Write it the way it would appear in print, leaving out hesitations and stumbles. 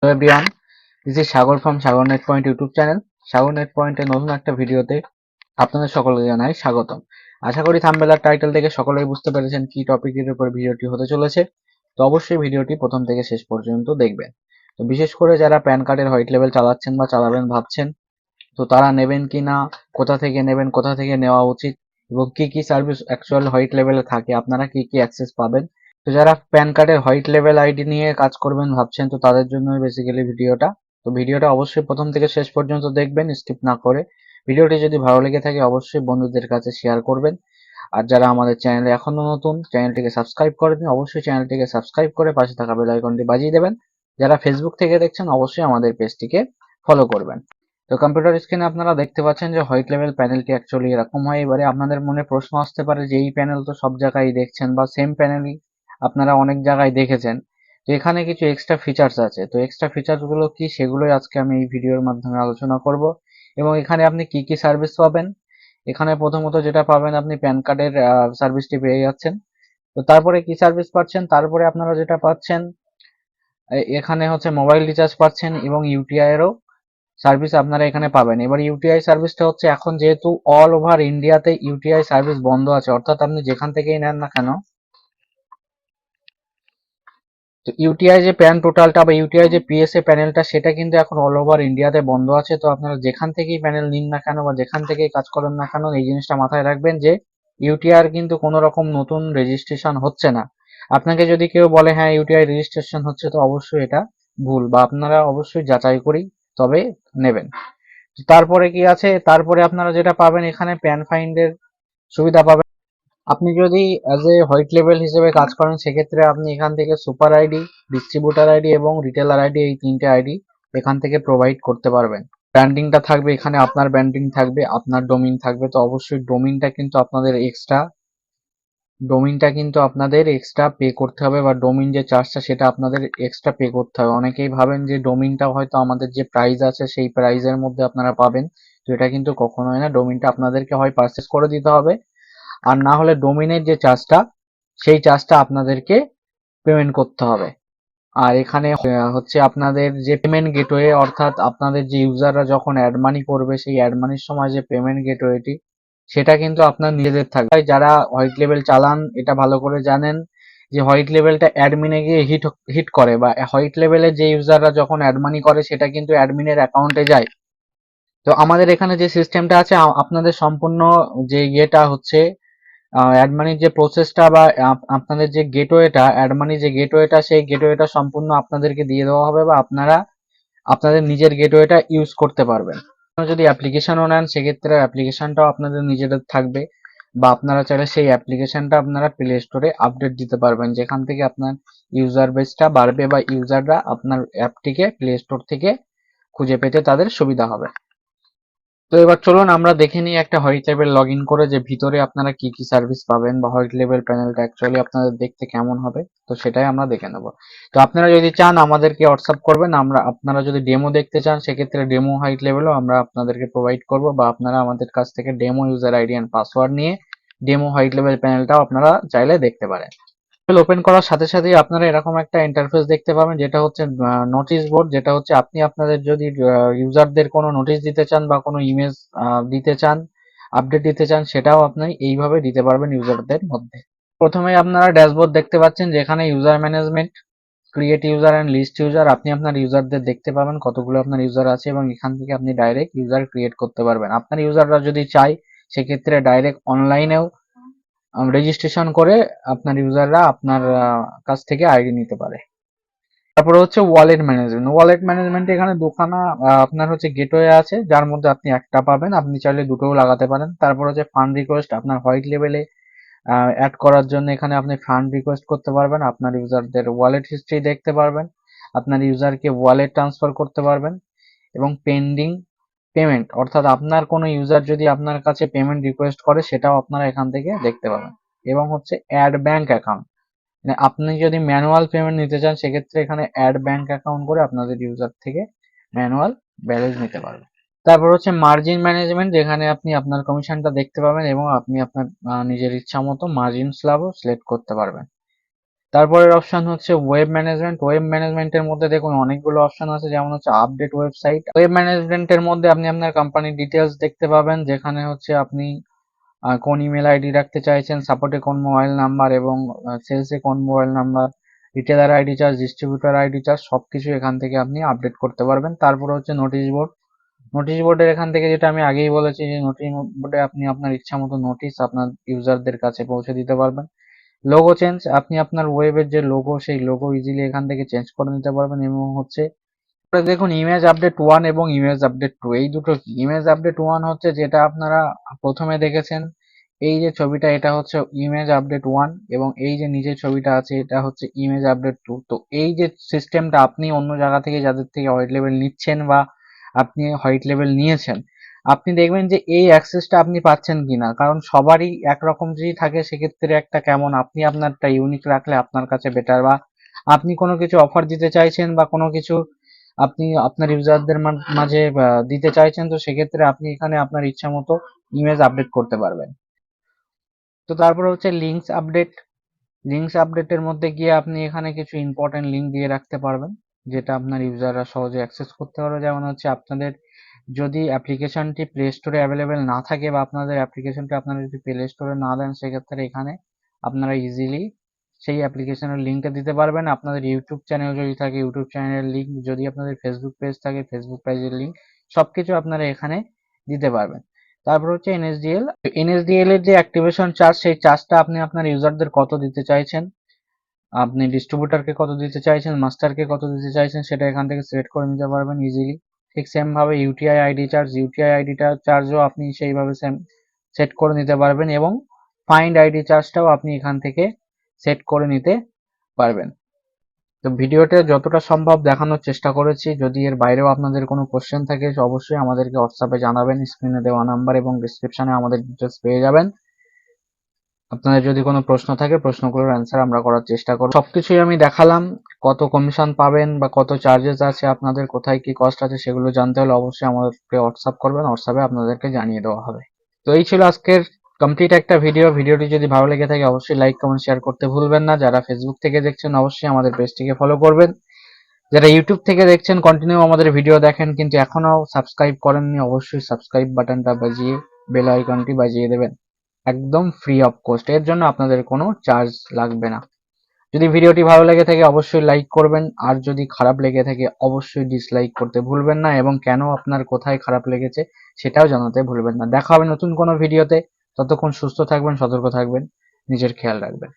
Hello everyone, this is Sagar from Sagar net point YouTube channel. Sagar net পয়েন্টের নতুন একটা ভিডিওতে আপনাদের সকলকে জানাই স্বাগতম। আশা করি থাম্বনেল আর টাইটেল থেকে সকলেই বুঝতে পেরেছেন কি টপিকের উপর ভিডিওটি হতে চলেছে। তো অবশ্যই ভিডিওটি প্রথম থেকে শেষ পর্যন্ত দেখবেন। তো বিশেষ করে যারা প্যান কার্ডের হোয়াইট লেভেল চালাচ্ছেন বা চালাবেন ভাবছেন, তো তারা নেবেন কি না, কোথা থেকে নেবেন, কোথা থেকে নেওয়া উচিত এবং কি কি সার্ভিস অ্যাকচুয়াল হোয়াইট লেভেলে থাকে, আপনারা কি কি অ্যাক্সেস পাবেন। তো যারা প্যান কার্ডের হোয়াইট লেভেল আইডি নিয়ে কাজ করবেন ভাবছেন, তো তাদের জন্য বেসিক্যালি ভিডিওটা। তো ভিডিওটা অবশ্যই প্রথম থেকে শেষ পর্যন্ত দেখবেন, স্কিপ না করে। ভিডিওটি যদি ভালো লেগে থাকে অবশ্যই বন্ধুদের কাছে শেয়ার করবেন। আর যারা আমাদের চ্যানেলে এখনো নতুন, চ্যানেলটিকে সাবস্ক্রাইব করেনি, অবশ্যই চ্যানেলটিকে সাবস্ক্রাইব করে পাশে থাকা বেল আইকনটি বাজিয়ে দেবেন। যারা ফেসবুক থেকে দেখছেন অবশ্যই আমাদের পেজটিকে ফলো করবেন। তো কম্পিউটার স্ক্রিনে আপনারা দেখতে পাচ্ছেন যে হোয়াইট লেভেল প্যানেলটি অ্যাকচুয়ালি এরকম হয়। এবারে আপনাদের মনে প্রশ্ন আসতে পারে যে এই প্যানেল তো সব জায়গায় দেখছেন বা সেম প্যানেলই আপনারা অনেক জায়গায় দেখেছেন, তো এখানে কিছু এক্সট্রা ফিচার্স আছে। তো এক্সট্রা ফিচার্স গুলো কি, সেগুলোই আজকে আমি এই ভিডিওর মাধ্যমে আলোচনা করব। এবং এখানে আপনি কি কি সার্ভিস পাবেন। এখানে প্রথমত যেটা পাবেন, আপনি প্যান কার্ডের সার্ভিসটি পেয়ে যাচ্ছেন। তো তারপরে কি সার্ভিস পাচ্ছেন, তারপরে আপনারা যেটা পাচ্ছেন, এখানে হচ্ছে মোবাইল রিচার্জ পাচ্ছেন এবং ইউটিআই এরও সার্ভিস আপনারা এখানে পাবেন। এবার ইউটিআই সার্ভিসটা হচ্ছে, এখন যেহেতু অল ওভার ইন্ডিয়াতে ইউটিআই সার্ভিস বন্ধ আছে, অর্থাৎ আপনি যেখান থেকেই নেন না কেন, তো ইউটিআই যে প্যান টোটালটা বা ইউটিআই যে পিএসএ প্যানেলটা, সেটা কিন্তু এখন অল ওভার ইন্ডিয়াতে বন্ধ আছে। তো আপনারা যেখান থেকেই প্যানেল নিন না কেন বা যেখান থেকেই কাজ করেন না কেন, এই জিনিসটা মাথায় রাখবেন যে ইউটিআই কিন্তু কোনো রকম নতুন রেজিস্ট্রেশন হচ্ছে না। আপনাকে যদি কেউ বলে হ্যাঁ ইউটিআই রেজিস্ট্রেশন হচ্ছে, তো অবশ্যই এটা ভুল, বা আপনারা অবশ্যই যাচাই করি তবে নেবেন। তারপরে কি আছে, তারপরে আপনারা যেটা পাবেন, এখানে প্যান ফাইন্ডের সুবিধা পাবেন। আপনি যদি অ্যাজ এ হোয়াইট লেভেল হিসেবে কাজ করেন, সেক্ষেত্রে আপনি এখান থেকে সুপার আইডি, ডিস্ট্রিবিউটার আইডি এবং রিটেলার আইডি, এই তিনটে আইডি এখান থেকে প্রোভাইড করতে পারবেন। ব্র্যান্ডিংটা থাকবে এখানে, আপনার ব্র্যান্ডিং থাকবে, আপনার ডোমিন থাকবে। তো অবশ্যই ডোমিনটা কিন্তু আপনাদের এক্সট্রা পে করতে হবে, বা ডোমিন যে চার্জটা সেটা আপনাদের এক্সট্রা পে করতে হবে। অনেকেই ভাবেন যে ডোমিনটা হয়তো আমাদের যে প্রাইস আছে সেই প্রাইসের মধ্যে আপনারা পাবেন, তো এটা কিন্তু কখনোই না। ডোমিনটা আপনাদেরকে হয় পারচেস করে দিতে হবে, আর না হলে ডোমিনের যে চার্জটা, সেই চার্জটা আপনাদেরকে পেমেন্ট করতে হবে। আর এখানে হচ্ছে আপনাদের যে পেমেন্ট গেটওয়ে, অর্থাৎ আপনাদের যে ইউজাররা যখন অ্যাড মানি করবে, সেই অ্যাড মানির সময় যে পেমেন্ট গেটওয়েটি, সেটা কিন্তু আপনার নিজেদের থাকবে। যারা হোয়াইট লেভেল চালান এটা ভালো করে জানেন যে হোয়াইট লেভেলটা অ্যাডমিনে গিয়ে হিট করে, বা হোয়াইট লেভেলের যে ইউজাররা যখন অ্যাড মানি করে সেটা কিন্তু অ্যাডমিনের অ্যাকাউন্টে যায়। তো আমাদের এখানে যে সিস্টেমটা আছে, আপনাদের সম্পূর্ণ যে ইয়েটা হচ্ছে অ্যাড মানির যে প্রসেসটা, বা আপনাদের যে গেটওয়েটা, অ্যাড মানির যে গেটওয়েটা, সেই গেটওয়েটা সম্পূর্ণ আপনাদেরকে দিয়ে দেওয়া হবে, বা আপনারা আপনাদের নিজের গেটওয়েটা ইউজ করতে পারবেন। যদি অ্যাপ্লিকেশনও নেন, সেক্ষেত্রে অ্যাপ্লিকেশনটাও আপনাদের নিজেদের থাকবে, বা আপনারা চাইলে সেই অ্যাপ্লিকেশনটা আপনারা প্লে স্টোরে আপডেট দিতে পারবেন, যেখান থেকে আপনার ইউজার বেসটা বাড়বে, বা ইউজাররা আপনার অ্যাপটিকে প্লে স্টোর থেকে খুঁজে পেতে তাদের সুবিধা হবে। তো এবার চলুন আমরা দেখে নিই একটা হোয়াইট লেভেল লগ ইন করে, যে ভিতরে আপনারা কি কি সার্ভিস পাবেন, বা হোয়াইট লেভেল প্যানেলটা অ্যাকচুয়ালি আপনাদের দেখতে কেমন হবে। তো সেটাই আমরা দেখে নেব। তো আপনারা যদি চান আমাদেরকে হোয়াটসঅ্যাপ করবেন, আপনারা যদি ডেমো দেখতে চান, সেক্ষেত্রে ডেমো হোয়াইট লেভেলও আমরা আপনাদেরকে প্রোভাইড করব, বা আপনারা আমাদের কাছ থেকে demo user ID and password নিয়ে ডেমো হোয়াইট লেভেল প্যানেলটাও আপনারা চাইলে দেখতে পারেন। ওপেন করার সাথে সাথেই আপনারা এরকম একটা ইন্টারফেস দেখতে পাবেন, যেটা হচ্ছে নোটিশ বোর্ড। যেটা হচ্ছে আপনি আপনাদের যদি ইউজারদের কোনো নোটিশ দিতে চান, বা কোনো ইমেজ দিতে চান, আপডেট দিতে চান, সেটাও আপনি এইভাবে দিতে পারবেন ইউজারদের মধ্যে। প্রথমে আপনারা ড্যাশবোর্ড দেখতে পাচ্ছেন, যেখানে user management, create user and list user, আপনি আপনার ইউজারদের দেখতে পাবেন কতগুলো আপনার ইউজার আছে, এবং এখান থেকে আপনি ডাইরেক্ট ইউজার ক্রিয়েট করতে পারবেন। আপনার ইউজাররা যদি চায়, সেক্ষেত্রে ডাইরেক্ট অনলাইনেও রেজিস্ট্রেশন করে আপনার ইউজাররা আপনার কাছ থেকে আইডি নিতে পারে। তারপরে হচ্ছে ওয়ালেট ম্যানেজমেন্ট। ওয়ালেট ম্যানেজমেন্ট এখানে দুখানা আপনার হচ্ছে গেটওয়ে আছে, যার মধ্যে আপনি একটা পাবেন, আপনি চাইলে দুটোও লাগাতে পারেন। তারপর হচ্ছে ফান্ড রিকোয়েস্ট, আপনার হোয়াইট লেভেলে অ্যাড করার জন্য এখানে আপনি ফান্ড রিকোয়েস্ট করতে পারবেন, আপনার ইউজারদের ওয়ালেট হিস্ট্রি দেখতে পারবেন, আপনার ইউজারকে ওয়ালেট ট্রান্সফার করতে পারবেন, এবং পেন্ডিং পেমেন্ট, অর্থাৎ আপনার কোনো ইউজার যদি আপনার কাছে পেমেন্ট রিকোয়েস্ট করে, সেটাও আপনারা এখান থেকে দেখতে পাবেন। এবং হচ্ছে অ্যাড ব্যাংক অ্যাকাউন্ট, মানে আপনি যদি ম্যানুয়াল পেমেন্ট নিতে চান, সেক্ষেত্রে এখানে অ্যাড ব্যাংক অ্যাকাউন্ট করে আপনাদের ইউজার থেকে ম্যানুয়াল ব্যালেন্স নিতে পারবেন। তারপর হচ্ছে মার্জিন ম্যানেজমেন্ট, যেখানে আপনি আপনার কমিশনটা দেখতে পাবেন, এবং আপনি আপনার নিজের ইচ্ছা মতো মার্জিন স্ল্যাবও সিলেক্ট করতে পারবেন। তারপরের অপশন হচ্ছে ওয়েব ম্যানেজমেন্ট। ওয়েব ম্যানেজমেন্টের মধ্যে দেখুন অনেকগুলো অপশন আছে, যেমন হচ্ছে আপডেট ওয়েবসাইট। ওয়েব ম্যানেজমেন্টের মধ্যে আপনি আপনার কোম্পানির ডিটেলস দেখতে পাবেন, যেখানে হচ্ছে আপনি কোন ইমেল আইডি রাখতে চাইছেন, সাপোর্টে কোন মোবাইল নাম্বার এবং সেলসে কোন mobile number, retailer ID charge, distributor ID charge, সবকিছু এখান থেকে আপনি আপডেট করতে পারবেন। তারপরে হচ্ছে নোটিশ বোর্ড। নোটিশ বোর্ডের এখান থেকে যেটা আমি আগেই বলেছি যে নোটিশ বোর্ডে আপনি আপনার ইচ্ছা মতো নোটিশ আপনার ইউজারদের কাছে পৌঁছে দিতে পারবেন। লোগো চেঞ্জ, আপনি আপনার ওয়েবের যে লোগো সেই লোগো ইজিলি এখান থেকে চেঞ্জ করে নিতে পারবেন। এবং হচ্ছে দেখুন ইমেজ আপডেট 1 এবং ইমেজ আপডেট 2, এই দুটো কি। ইমেজ আপডেট 1 হচ্ছে যেটা আপনারা প্রথমে দেখেছেন, এই যে ছবিটা এটা হচ্ছে ইমেজ আপডেট 1, এবং এই যে নিচের ছবিটা আছে এটা হচ্ছে ইমেজ আপডেট 2। তো এই যে সিস্টেমটা আপনি অন্য জায়গা থেকে যাদের থেকে হোয়াইট লেভেল নিচ্ছেন বা আপনি হোয়াইট লেভেল নিয়েছেন, আপনি দেখবেন যে এই অ্যাক্সেসটা আপনি পাচ্ছেন কিনা, কারণ সবারই একরকম যদি থাকে সেক্ষেত্রে একটা কেমন, আপনি আপনারটা ইউনিক রাখলে আপনার কাছে বেটার, বা আপনি কোনো কিছু অফার দিতে চাইছেন বা কোনো কিছু আপনি আপনার ইউজারদের মাঝে দিতে চাইছেন, তো সেক্ষেত্রে আপনি এখানে আপনার ইচ্ছা মতো ইমেজ আপডেট করতে পারবেন। তো তারপরে হচ্ছে লিঙ্কস আপডেট। লিঙ্কস আপডেটের মধ্যে গিয়ে আপনি এখানে কিছু ইম্পর্টেন্ট লিঙ্ক দিয়ে রাখতে পারবেন, যেটা আপনার ইউজাররা সহজে অ্যাক্সেস করতে পারবে। যেমন হচ্ছে আপনাদের যদি অ্যাপ্লিকেশনটি প্লে স্টোরে অ্যাভেলেবেল না থাকে বা আপনাদের অ্যাপ্লিকেশনটি আপনারা যদি প্লে স্টোরে না দেন, সেক্ষেত্রে এখানে আপনারা ইজিলি সেই অ্যাপ্লিকেশনের লিঙ্কটা দিতে পারবেন। আপনাদের ইউটিউব চ্যানেল যদি থাকে ইউটিউব চ্যানেলের লিঙ্ক, যদি আপনাদের ফেসবুক পেজ থাকে ফেসবুক পেজের লিঙ্ক, সবকিছু আপনারা এখানে দিতে পারবেন। তারপর হচ্ছে এনএসডিএল। এনএসডিএল এর যে অ্যাক্টিভেশন চার্জ, সেই চার্জটা আপনি আপনার ইউজারদের কত দিতে চাইছেন, আপনি ডিস্ট্রিবিউটারকে কত দিতে চাইছেন, মাস্টারকে কত দিতে চাইছেন, সেটা এখান থেকে সিলেক্ট করে নিতে পারবেন ইজিলি। ঠিক সেম ভাবে ইউটিআই আইডি চার্জ, ইউটিআই আইডিটা চার্জও আপনি সেইভাবে সেম সেট করে নিতে পারবেন, এবং ফাইন্ড আইডি চার্জটাও আপনি এখান থেকে সেট করে নিতে পারবেন। তো ভিডিওতে যতটা সম্ভব দেখানোর চেষ্টা করেছি। যদি এর বাইরেও আপনাদের কোনো কোশ্চেন থাকে অবশ্যই আমাদেরকে হোয়াটসঅ্যাপে জানাবেন। স্ক্রিনে দেওয়া নাম্বার এবং ডিসক্রিপশনে আমাদের ডিটেলস পেয়ে যাবেন। আপনাদের যদি কোনো প্রশ্ন থাকে প্রশ্নগুলোর অ্যান্সার আমরা করার চেষ্টা করব। সবকিছুই আমি দেখালাম, কত কমিশন পাবেন বা কত চার্জেস আছে আপনাদের, কোথায় কি কস্ট আছে, সেগুলো জানতে হলে অবশ্যই আমাদেরকে হোয়াটসঅ্যাপ করবেন, হোয়াটসঅ্যাপে আপনাদেরকে জানিয়ে দেওয়া হবে। তো এই ছিল আজকের কমপ্লিট একটা ভিডিও। ভিডিওটি যদি ভালো লেগে থাকে অবশ্যই লাইক কমেন্ট শেয়ার করতে ভুলবেন না। যারা ফেসবুক থেকে দেখছেন অবশ্যই আমাদের পেজটিকে ফলো করবেন। যারা ইউটিউব থেকে দেখছেন কন্টিনিউ আমাদের ভিডিও দেখেন কিন্তু এখনো সাবস্ক্রাইব করেননি, অবশ্যই সাবস্ক্রাইব বাটনটা বাজিয়ে বেল আইকনটি বাজিয়ে দেবেন, একদম ফ্রি অফ কস্ট। এর জন্য আপনাদের কোনো চার্জ লাগবে না। যদি ভিডিওটি ভালো লেগে থাকে অবশ্যই লাইক করবেন, আর যদি খারাপ লেগে থাকে অবশ্যই ডিসলাইক করতে ভুলবেন না, এবং কেন আপনার কোথায় খারাপ লেগেছে সেটাও জানাতে ভুলবেন না। দেখা হবে নতুন কোনো ভিডিওতে। ততক্ষণ সুস্থ থাকবেন, সতর্ক থাকবেন, নিজের খেয়াল রাখবেন।